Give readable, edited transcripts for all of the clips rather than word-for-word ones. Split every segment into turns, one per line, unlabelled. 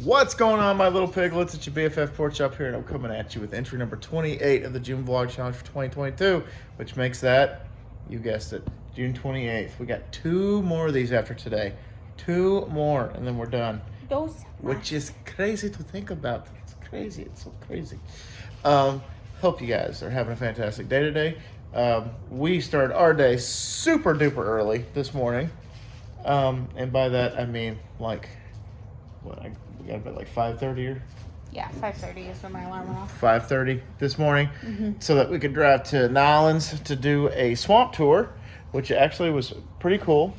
What's going on, my little piglets? It's your BFF Pork Chop here, and I'm coming at you with entry number 28 of the June Vlog Challenge for 2022, which makes that, you guessed it, June 28th. We got two more of these after today. Two more, and then we're done. Which is crazy to think about. It's crazy. It's so crazy. Hope you guys are having a fantastic day today. We started our day super duper early this morning. And by that, I mean, like, we got about like 5:30 or?
Yeah, 5:30 is when my alarm went off.
5:30 this morning, so that we could drive to Nolans to do a swamp tour, which actually was pretty cool.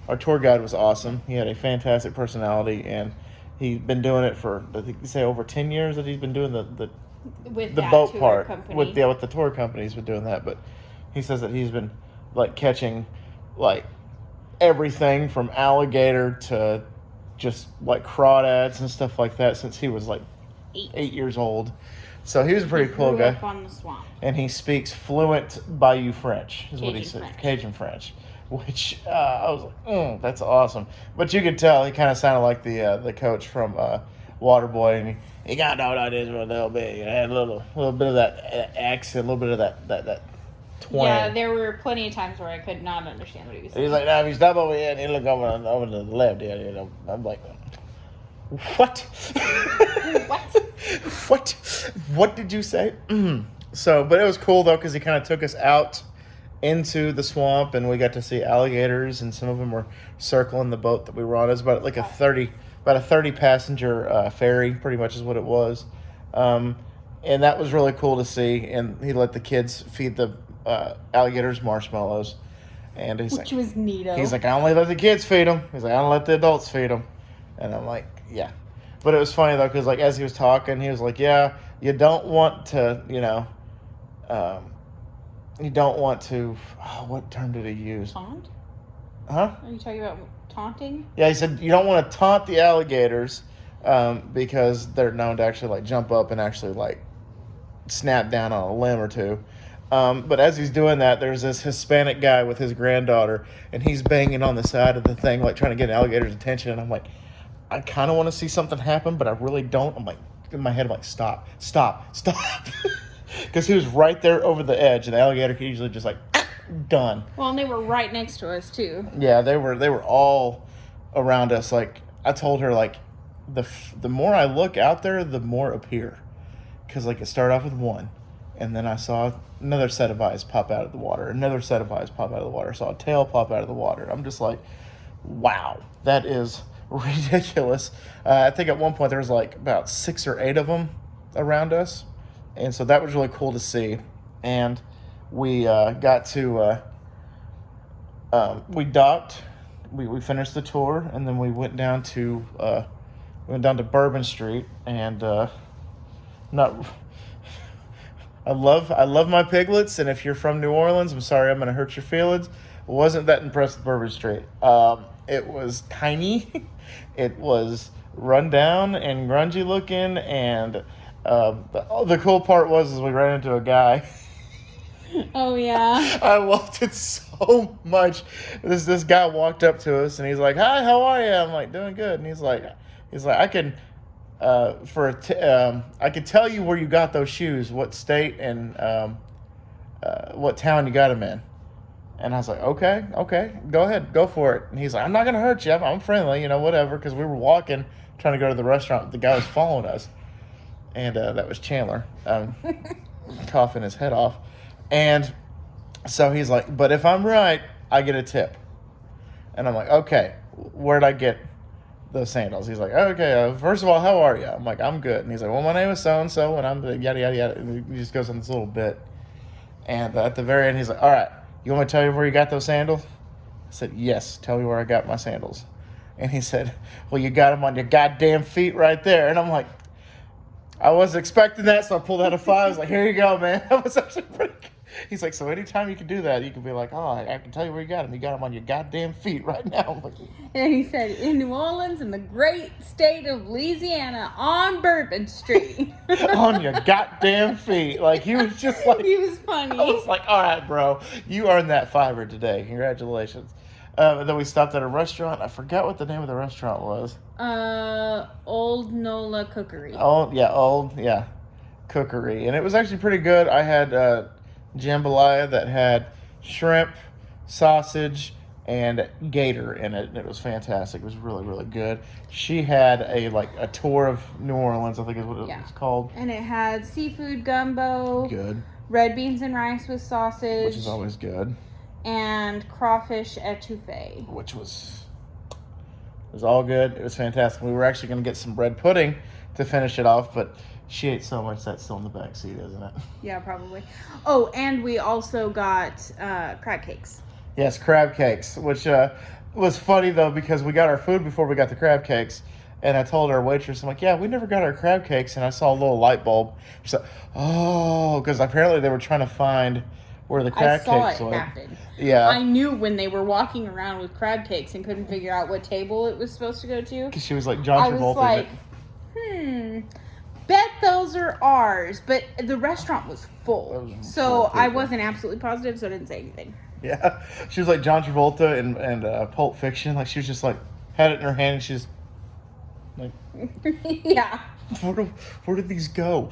Our tour guide was awesome. He had a fantastic personality, and he's been doing it for, I think you say, over 10 years that he's been doing the boat part. With the tour company, he's been doing that. But he says that he's been like catching like everything from alligator to just like crawdads and stuff like that since he was like 8 years old. So he was a pretty cool guy.
Up on the swamp.
And he speaks fluent Bayou French, is
Cajun
what he said.
French.
Cajun French. Which I was like, that's awesome. But you could tell he kind of sounded like the coach from Waterboy, and he got out of this a little bit. He had a little bit of that accent, a little bit of that twang.
Yeah, there were plenty of times where I could not understand what he was saying.
He's like, now if you stop over here and you look over to the left, you know, I'm like, what? What did you say? So, but it was cool though because he kind of took us out into the swamp, and we got to see alligators, and some of them were circling the boat that we were on. It was about like a 30 passenger ferry, pretty much is what it was, and that was really cool to see. And he let the kids feed the alligators marshmallows, and
Which was neato.
He's like, I only let the kids feed them. He's like, I don't let the adults feed them, and I'm like, yeah. But it was funny though because like as he was talking, he was like, yeah, you don't want to, you don't want to, what term did he use?
Taunt?
Huh?
Are you talking about taunting?
Yeah, he said you don't want to taunt the alligators because they're known to actually like jump up and actually like snap down on a limb or two. But as he's doing that, there's this Hispanic guy with his granddaughter, and he's banging on the side of the thing, like trying to get an alligator's attention. And I'm like, I kind of want to see something happen, but I really don't. I'm like, in my head, I'm like, stop. Because he was right there over the edge, and the alligator could easily just like, done.
Well, and they were right next to us too.
Yeah, they were all around us. Like I told her, like the more I look out there, the more appear. Because like it started off with one, and then I saw another set of eyes pop out of the water. Another set of eyes pop out of the water. I saw a tail pop out of the water. I'm just like, wow, that is ridiculous. I think at one point there was like about 6 or 8 of them around us. And so that was really cool to see. And we got to, we docked, we finished the tour, and then we went down to Bourbon Street. And I love my piglets. And if you're from New Orleans, I'm sorry, I'm going to hurt your feelings. Wasn't that impressed with Bourbon Street. It was tiny. It was run down and grungy looking, and the cool part was we ran into a guy.
Oh yeah.
I loved it so much. This guy walked up to us and he's like, "Hi, how are you?" I'm like, "Doing good." And he's like, "I can, I can tell you where you got those shoes, what state and what town you got them in." And I was like, okay, go ahead, go for it. And he's like, I'm not gonna hurt you. I'm friendly, whatever. Because we were walking, trying to go to the restaurant. The guy was following us, and that was Chandler, coughing his head off. And so he's like, but if I'm right, I get a tip. And I'm like, okay, where'd I get those sandals? He's like, okay, first of all, how are you? I'm like, I'm good. And he's like, well, my name is so-and-so, and I'm the yada, yada, yada. And he just goes on this little bit. And at the very end, he's like, all right, you want me to tell you where you got those sandals? I said, yes, tell me where I got my sandals. And he said, well, you got them on your goddamn feet right there. And I'm like, I wasn't expecting that, so I pulled out a file. I was like, here you go, man. That was actually pretty good. He's like, so anytime you can do that, you can be like, oh, I can tell you where you got them. You got them on your goddamn feet right now. I'm like,
and he said, in New Orleans, in the great state of Louisiana, on Bourbon Street.
On your goddamn feet. Like, he was just like...
He was funny.
I was like, all right, bro. You earned that $5 today. Congratulations. Then we stopped at a restaurant. I forgot what the name of the restaurant was.
Old Nola Cookery.
Old Cookery. And it was actually pretty good. I had jambalaya that had shrimp, sausage, and gator in it. And it was fantastic. It was really, really good. She had a tour of New Orleans, I think is what it was called.
And it had seafood gumbo.
Good.
Red beans and rice with sausage.
Which is always good.
And crawfish etouffee.
Which was all good. It was fantastic. We were actually going to get some bread pudding to finish it off, but she ate so much that's still in the back seat, isn't it?
Yeah, probably. Oh, and we also got crab cakes.
Yes, crab cakes, which was funny, though, because we got our food before we got the crab cakes. And I told our waitress, I'm like, yeah, we never got our crab cakes. And I saw a little light bulb. She's like, oh, because apparently they were trying to find where the crab cakes were.
Happen.
Yeah.
I knew when they were walking around with crab cakes and couldn't figure out what table it was supposed to go to.
Because she was like, John Travolta.
I was like, bet those are ours. But the restaurant was full. So I wasn't absolutely positive, so I didn't say anything.
Yeah. She was like John Travolta and Pulp Fiction. Like, she was just like, had it in her hand and she's like,
yeah.
Where did these go?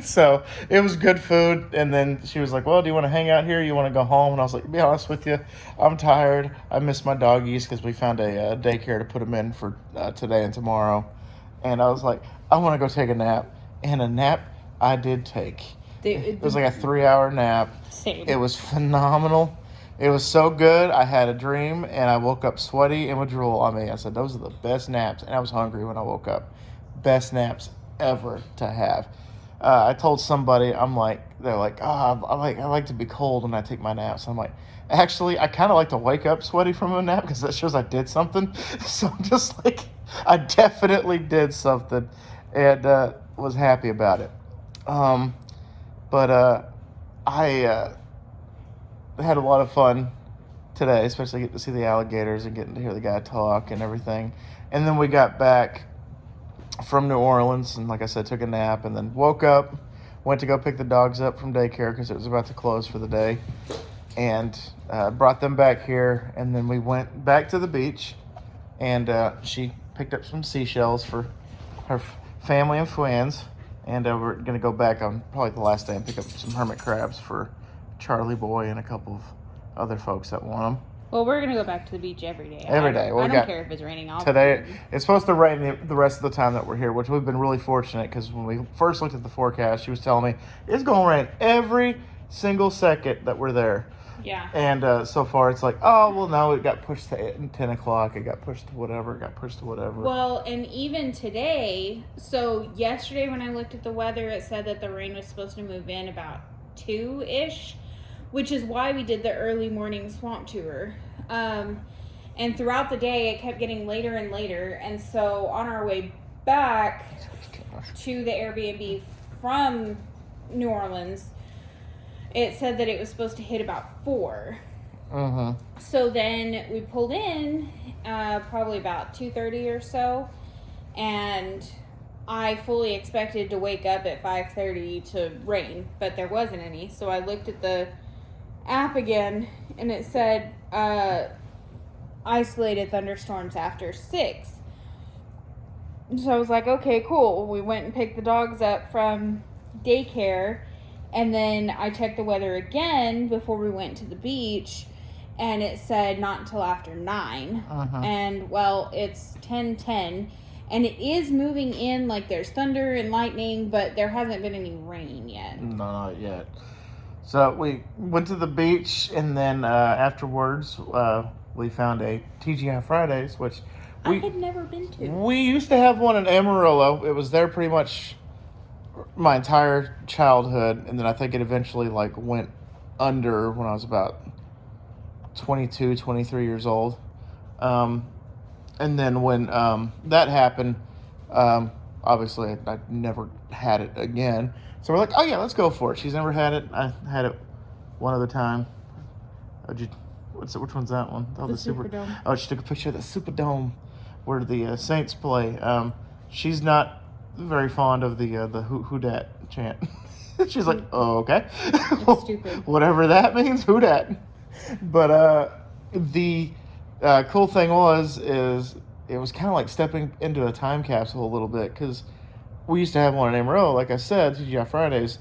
So it was good food. And then she was like, well, do you want to hang out here? You want to go home? And I was like, to be honest with you, I'm tired. I miss my doggies because we found a daycare to put them in for today and tomorrow. And I was like, I want to go take a nap. And a nap I did take. It was like a 3-hour nap.
Same.
It was phenomenal. It was so good. I had a dream, and I woke up sweaty and with drool on me. I said, those are the best naps. And I was hungry when I woke up. Best naps ever to have. I told somebody, they're like, oh, I like to be cold when I take my naps. I'm like, actually, I kind of like to wake up sweaty from a nap because that shows I did something. So I'm just like, I definitely did something and was happy about it. But I had a lot of fun today, especially getting to see the alligators and getting to hear the guy talk and everything. And then we got back from New Orleans and, like I said, took a nap and then woke up, went to go pick the dogs up from daycare because it was about to close for the day, and brought them back here. And then we went back to the beach, and she picked up some seashells for her family and friends. And we're going to go back on probably the last day and pick up some hermit crabs for Charlie Boy and a couple of other folks that want them.
Well, we're going to go back to the beach every day.
Every day.
I don't care if it's raining.
Today, it's supposed to rain the rest of the time that we're here, which we've been really fortunate because when we first looked at the forecast, she was telling me it's going to rain every single second that we're there.
Yeah.
And so far it's like, oh, well, no, it got pushed to 10 o'clock. It got pushed to whatever.
Well, and even today, so yesterday when I looked at the weather, it said that the rain was supposed to move in about 2-ish, which is why we did the early morning swamp tour. And throughout the day, it kept getting later and later. And so on our way back to the Airbnb from New Orleans, it said that it was supposed to hit about 4.
Mm-hmm.
So then we pulled in probably about 2:30 or so, and I fully expected to wake up at 5:30 to rain, but there wasn't any. So I looked at the app again, and it said isolated thunderstorms after 6. So I was like, okay, cool. We went and picked the dogs up from daycare. And then I checked the weather again before we went to the beach, and it said not until after 9.
Uh-huh.
And, well, it's 10:10, and it is moving in, like there's thunder and lightning, but there hasn't been any rain yet.
No, not yet. So we went to the beach, and then afterwards we found a TGI Fridays, which
I had never been to.
We used to have one in Amarillo. It was there pretty much my entire childhood, and then I think it eventually went under when I was about 22, 23 years old. And then when that happened, obviously I never had it again. So we're like, oh yeah, let's go for it. She's never had it. I had it one other time. Which one's that one? Oh, the
Superdome.
Oh, she took a picture of the Superdome where the Saints play. She's not very fond of the who dat chant. She's like, oh, okay.
It's stupid.
Whatever that means, who dat. But The cool thing is it was kind of like stepping into a time capsule a little bit because we used to have one in Amarillo, like I said, TGI Fridays,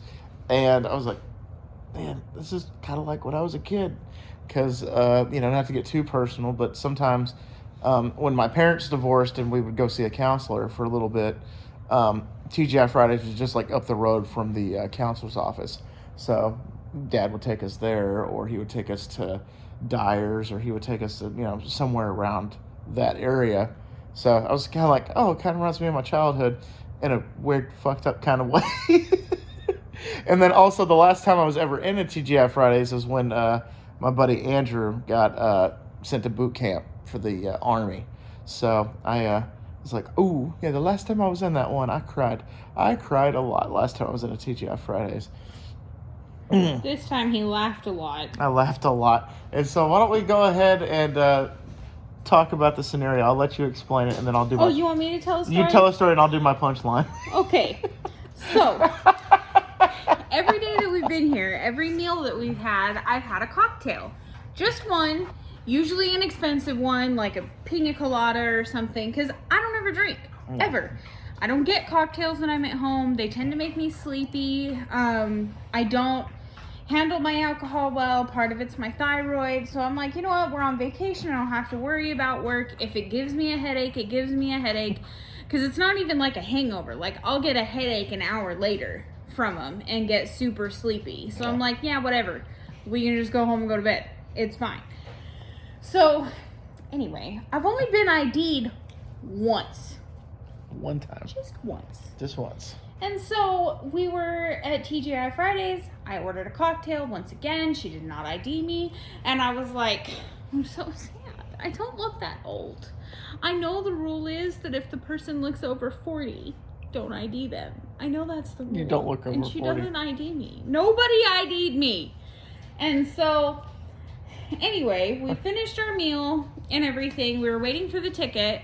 and I was like, man, this is kind of like when I was a kid. Because, not to get too personal, but sometimes when my parents divorced and we would go see a counselor for a little bit, TGI Fridays was just like up the road from the counselor's office. So Dad would take us there, or he would take us to Dyer's, or he would take us to, somewhere around that area. So I was kind of like, oh, it kind of reminds me of my childhood in a weird, fucked up kind of way. And then also the last time I was ever in a TGI Fridays was when my buddy Andrew got sent to boot camp for the Army. So I was like, ooh, yeah, the last time I was in that one, I cried. I cried a lot last time I was in a TGI Fridays.
This time he laughed a lot.
I laughed a lot. And so why don't we go ahead and talk about the scenario. I'll let you explain it, and then I'll do my...
Oh, you want me to tell a story?
You tell a story, and I'll do my punchline.
Okay. So, every day that we've been here, every meal that we've had, I've had a cocktail. Just one, usually an expensive one, like a pina colada or something, because I don't ever drink, ever. I don't get cocktails when I'm at home. They tend to make me sleepy. I don't handle my alcohol well. Part of it's my thyroid. So I'm like, you know what? We're on vacation. I don't have to worry about work. If it gives me a headache, it gives me a headache. Because it's not even like a hangover. Like, I'll get a headache an hour later from them and get super sleepy. So I'm like, yeah, whatever. We can just go home and go to bed. It's fine. So, anyway, I've only been ID'd once.
One time.
Just once.
Just once.
And so we were at TGI Fridays. I ordered a cocktail once again. She did not ID me. And I was like, I'm so sad. I don't look that old. I know the rule is that if the person looks over 40, don't ID them. I know that's the rule.
You don't look over 40.
And she doesn't ID me. Nobody ID'd me. And so, anyway, we finished our meal and everything. We were waiting for the ticket.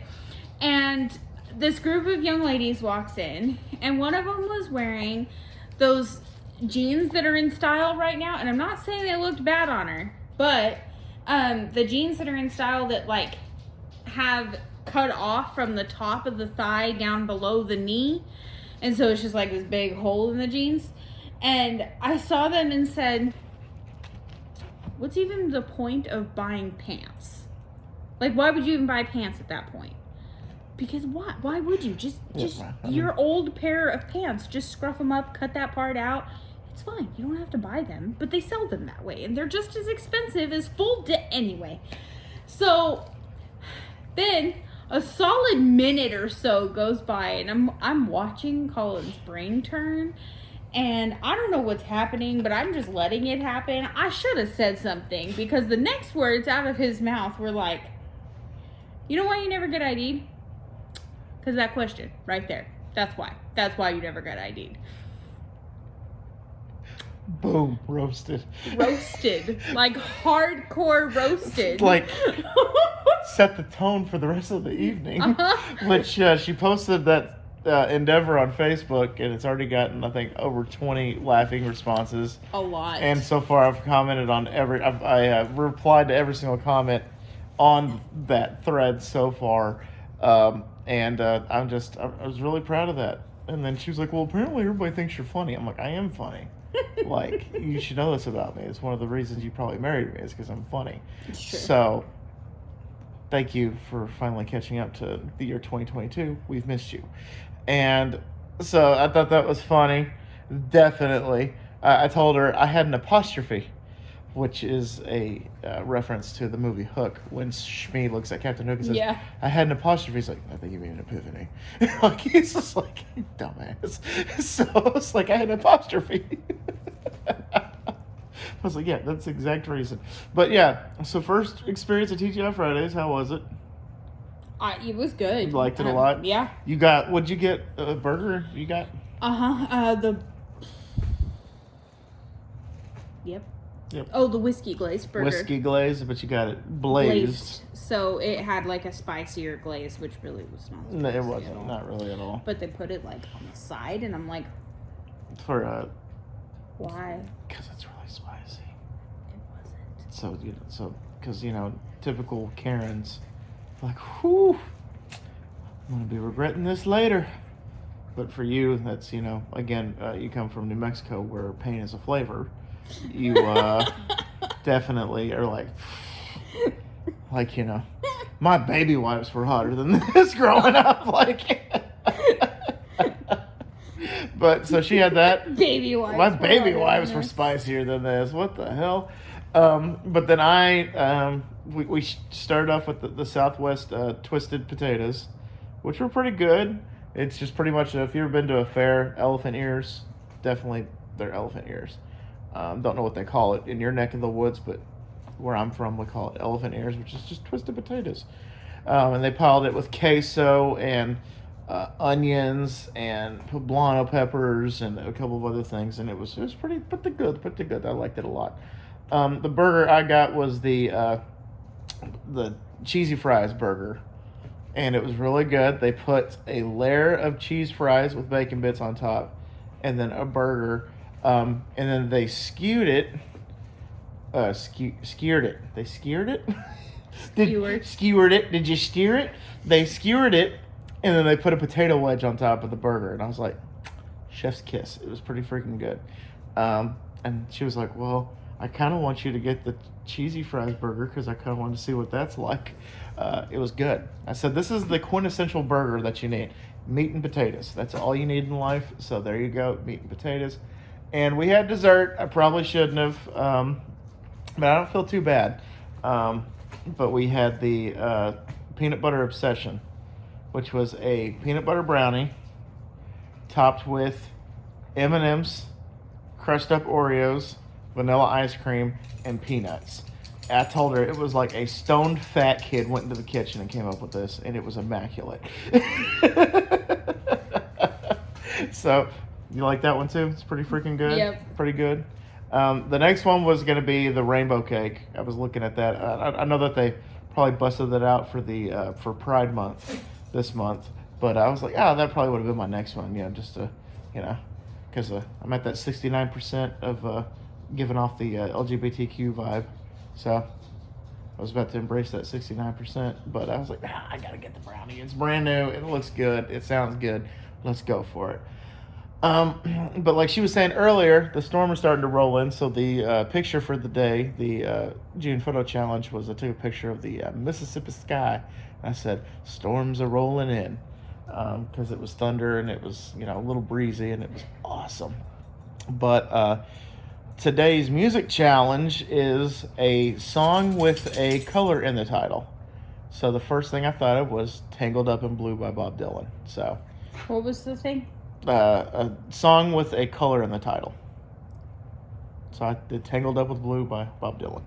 And this group of young ladies walks in, and one of them was wearing those jeans that are in style right now. And I'm not saying they looked bad on her, but the jeans that are in style that like have cut off from the top of the thigh down below the knee, and so it's just like this big hole in the jeans. And I saw them and said, what's even the point of buying pants? Like, why would you even buy pants at that point? Because why would you? Just your old pair of pants, just scruff them up, cut that part out. It's fine. You don't have to buy them, but they sell them that way, and they're just as expensive as anyway. So then a solid minute or so goes by, and I'm watching Colin's brain turn, and I don't know what's happening, but I'm just letting it happen. I should have said something, because the next words out of his mouth were like, you know why you never get ID'd? Because that question right there. That's why. That's why you never got ID'd.
Boom. Roasted.
Roasted. Like hardcore roasted.
Like, set the tone for the rest of the evening. Which she posted that endeavor on Facebook, and it's already gotten, I think, over 20 laughing responses.
A lot.
And so far I've commented on I replied to every single comment on that thread so far. And I was really proud of that. And then she was like, well, apparently everybody thinks you're funny. I'm like, I am funny. Like, you should know this about me. It's one of the reasons you probably married me is because I'm funny.
It's true.
So, thank you for finally catching up to the year 2022. We've missed you. And so I thought that was funny. Definitely. I told her I had an apostrophe, which is a reference to the movie Hook, when Shmi looks at Captain Hook and says,
yeah.
I had an apostrophe. He's like, I think you mean an epiphany. Like, he's just like, dumbass. So I was like, I had an apostrophe. I was like, yeah, that's the exact reason. But yeah, so first experience at TGI Fridays, how was it?
It was good.
You liked it a lot?
Yeah.
What'd you get? A burger you got? Yep.
Oh, the whiskey glazed burger.
Whiskey glazed, but you got it blazed.
So it had like a spicier glaze, which really was not spicy.
No, it wasn't. Not really at all.
But they put it like on the side, and I'm like,
why? Because it's really spicy.
It wasn't.
So because typical Karens. Like, whew, I'm going to be regretting this later. But for you, that's, again, you come from New Mexico where pain is a flavor. You definitely are like, my baby wipes were hotter than this growing up. But so she had that.
Baby wipes.
My baby wipes were spicier than this. What the hell? But then we started off with the Southwest twisted potatoes, which were pretty good. It's just pretty much, if you've ever been to a fair, elephant ears, definitely they're elephant ears. Don't know what they call it in your neck of the woods, but where I'm from, we call it elephant ears, which is just twisted potatoes. And they piled it with queso and onions and poblano peppers and a couple of other things, and it was pretty good. I liked it a lot. The burger I got was the cheesy fries burger, and it was really good. They put a layer of cheese fries with bacon bits on top, and then a burger, and then they skewered it. Skewered it. They skewered it. Skewered it. Did you steer it? They skewered it, and then they put a potato wedge on top of the burger, and I was like, chef's kiss. It was pretty freaking good. And she was like, well, I kind of want you to get the cheesy fries burger because I kind of wanted to see what that's like. It was good. I said, this is the quintessential burger that you need. Meat and potatoes. That's all you need in life. So there you go, meat and potatoes. And we had dessert. I probably shouldn't have, but I don't feel too bad. But we had the peanut butter obsession, which was a peanut butter brownie topped with M&M's, crushed up Oreos, vanilla ice cream, and peanuts. I told her it was like a stoned fat kid went into the kitchen and came up with this, and it was immaculate. So, you like that one too? It's pretty freaking good.
Yep.
Pretty good. The next one was going to be the rainbow cake. I was looking at that. I know that they probably busted that out for Pride Month this month, but I was like, that probably would have been my next one. Just to, because I'm at that 69% of giving off the LGBTQ vibe. So I was about to embrace that 69%, but I was like, I gotta get the brownie. It's brand new. It looks good. It sounds good. Let's go for it. But like she was saying earlier, the storm is starting to roll in. So the picture for the day, the June photo challenge, was I took a picture of the Mississippi sky. I said, storms are rolling in, because it was thunder and it was a little breezy and it was awesome. But today's music challenge is a song with a color in the title. So the first thing I thought of was Tangled Up in Blue by Bob Dylan. So
what was the thing?
A song with a color in the title. So I did Tangled Up with Blue by Bob Dylan.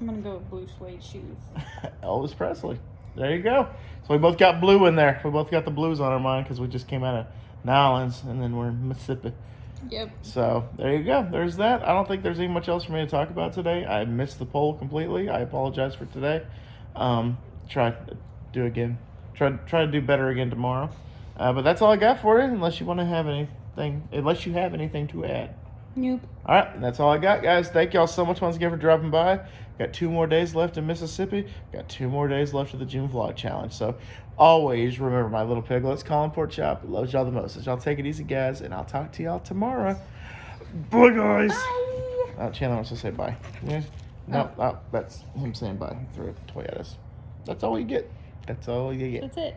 I'm gonna go with Blue Suede Shoes.
Elvis Presley. There you go. So we both got blue in there. We both got the blues on our mind because we just came out of New Orleans and then we're in Mississippi.
Yep.
So there you go. There's that. I don't think there's any much else for me to talk about today. I missed the poll completely. I apologize for today. Try to do again. Try to do better again tomorrow. But that's all I got for you. Unless you have anything to add.
Nope.
All right, that's all I got, guys. Thank y'all so much once again for dropping by. Got 2 more days left in Mississippi. Got 2 more days left of the June Vlog Challenge. So always remember my little piglets, Colin Pork Chop, loves y'all the most. So y'all take it easy, guys, and I'll talk to y'all tomorrow. Bye, guys.
Bye.
Chandler wants to say bye. Yes? No, that's him saying bye. He threw a toy at us. That's all you get. That's all you get.
That's it.